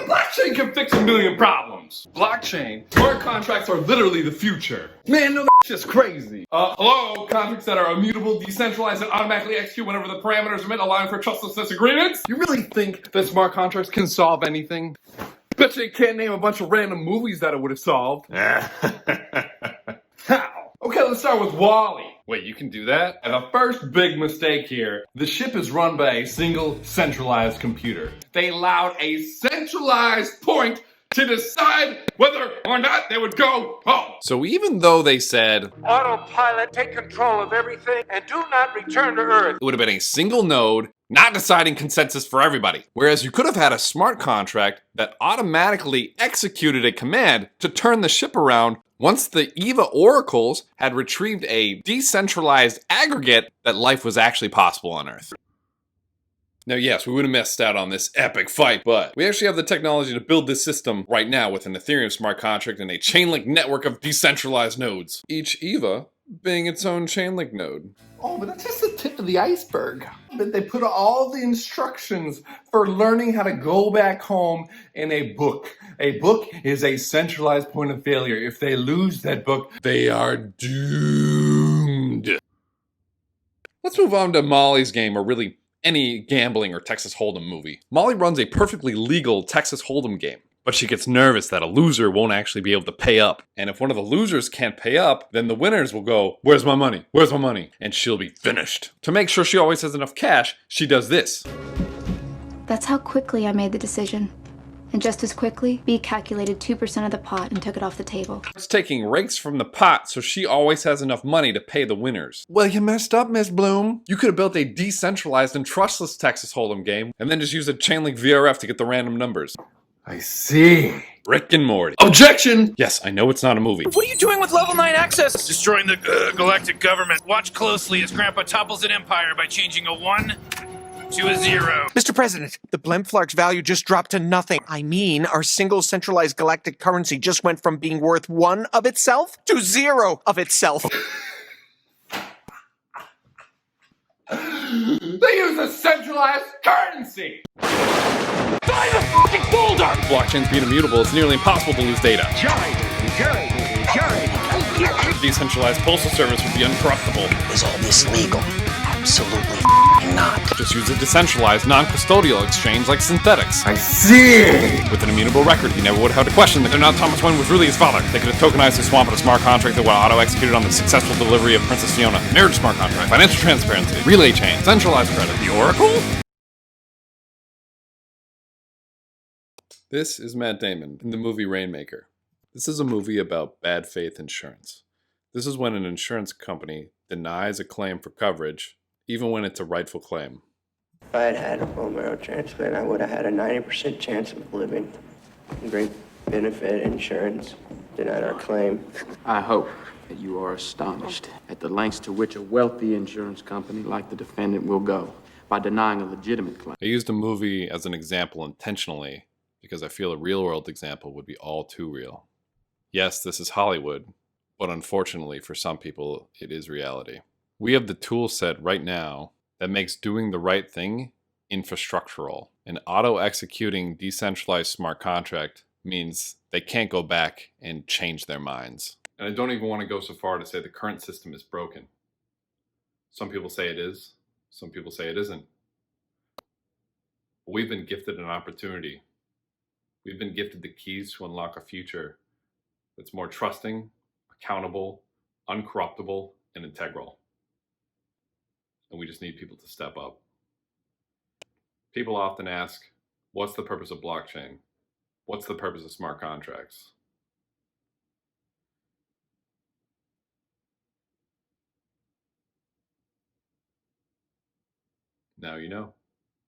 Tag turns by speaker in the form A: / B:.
A: blockchain can fix a million problems. Blockchain, smart contracts are literally the future. Man, no, that's just crazy. Hello? Contracts that are immutable, decentralized, and automatically execute whenever the parameters are met, allowing for trustless agreements? You really think that smart contracts can solve anything? Bet you can't name a bunch of random movies that it would have solved. How? Okay, let's start with Wall-E. Wait, you can do that? And the first big mistake here, the ship is run by a single centralized computer. They allowed a centralized point to decide whether or not they would go home. So even though they said,
B: autopilot, take control of everything, and do not return to Earth,
A: it would have been a single node, not deciding consensus for everybody. Whereas you could have had a smart contract that automatically executed a command to turn the ship around once the EVA oracles had retrieved a decentralized aggregate that life was actually possible on Earth. Now, yes, we would have missed out on this epic fight, but we actually have the technology to build this system right now with an Ethereum smart contract and a chainlink network of decentralized nodes. Each EVA being its own chainlink node. Oh, but that's just the tip of the iceberg. But they put all the instructions for learning how to go back home in a book. A book is a centralized point of failure. If they lose that book, they are doomed. Let's move on to Molly's game, or really any gambling or Texas Hold'em movie. Molly runs a perfectly legal Texas Hold'em game, but she gets nervous that a loser won't actually be able to pay up. And if one of the losers can't pay up, then the winners will go, "Where's my money? Where's my money?" And she'll be finished. To make sure she always has enough cash, she does this.
C: That's how quickly I made the decision. And just as quickly, B calculated 2% of the pot and took it off the table.
A: It's taking rakes from the pot so she always has enough money to pay the winners. Well, you messed up, Miss Bloom. You could have built a decentralized and trustless Texas Hold'em game and then just used a Chainlink VRF to get the random numbers. I see. Rick and Morty. Objection! Yes, I know it's not a movie.
D: What are you doing with level 9 access? Destroying the galactic government. Watch closely as Grandpa topples an empire by changing a 1 to a 0.
B: Mr. President, the Blemflark's value just dropped to nothing. I mean, our single centralized galactic currency just went from being worth 1 of itself to 0 of itself.
A: They use a centralized currency!
D: Buy the fucking boulder!
A: Blockchains being immutable, it's nearly impossible to lose data. Decentralized postal service would be uncorruptible.
E: Is all this legal? Absolutely not.
A: Just use a decentralized, non-custodial exchange like synthetics.
B: I see!
A: With an immutable record, he never would have had to question that not Thomas Wayne was really his father. They could have tokenized his swamp with a smart contract that would auto-executed on the successful delivery of Princess Fiona. Marriage smart contract, financial transparency, relay chain, centralized credit. The Oracle? This is Matt Damon in the movie Rainmaker. This is a movie about bad faith insurance. This is when an insurance company denies a claim for coverage, even when it's a rightful claim.
F: If I had had a bone marrow transplant, I would have had a 90% chance of living. Great benefit insurance denied our claim.
G: I hope that you are astonished at the lengths to which a wealthy insurance company like the defendant will go by denying a legitimate claim.
A: I used a movie as an example intentionally because I feel a real-world example would be all too real. Yes, this is Hollywood, but unfortunately for some people, it is reality. We have the tool set right now that makes doing the right thing infrastructural. An auto-executing decentralized smart contract means they can't go back and change their minds. And I don't even want to go so far to say the current system is broken. Some people say it is, some people say it isn't. But we've been gifted an opportunity. We've been gifted the keys to unlock a future that's more trusting, accountable, uncorruptible, and integral. And we just need people to step up. People often ask, what's the purpose of blockchain? What's the purpose of smart contracts? Now you know.